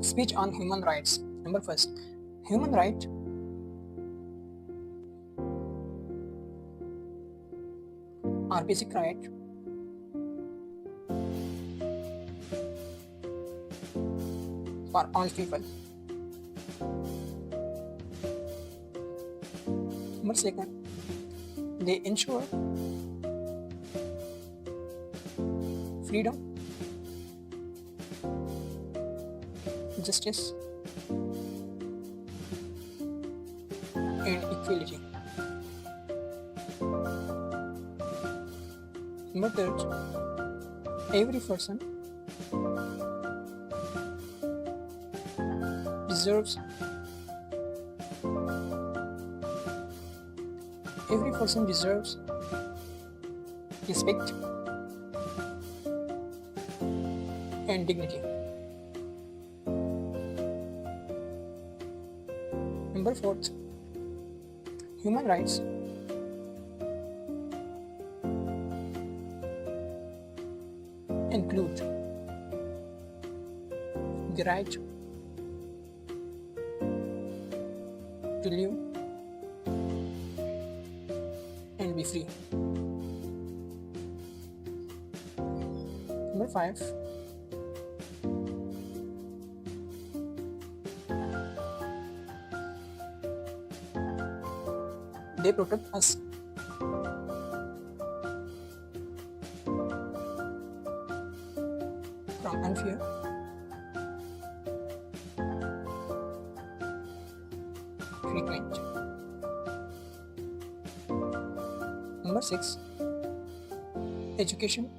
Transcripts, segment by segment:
Speech on human rights. Number first, human right are basic right for all people. Number second, they ensure freedom, justice, and equality. Number third, every person deserves every person deserves respect and dignity. Number fourth, human rights include the right to live and be free. Number five, they protect us from unfair treatment. Number six, education,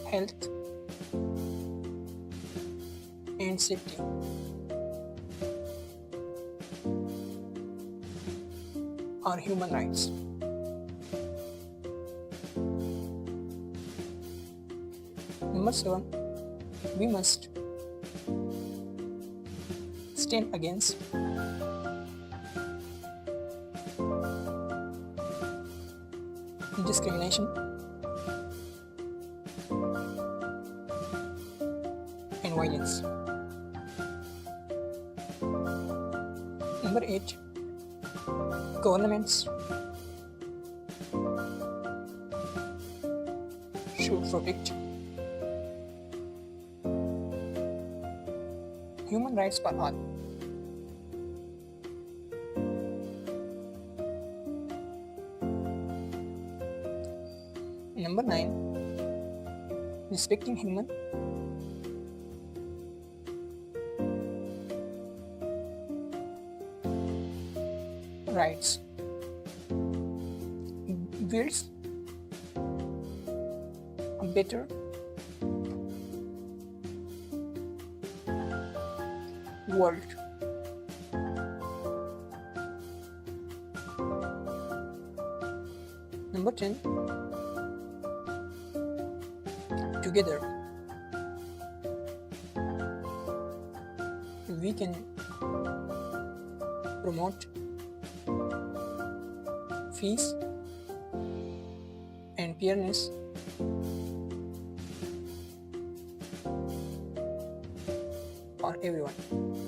health, and safety are human rights. Number seven, we must stand against discrimination and violence. Number eight, governments should protect human rights for all. Number nine, respecting human rights builds a better world. Number 10, together we can promote peace and fairness for everyone.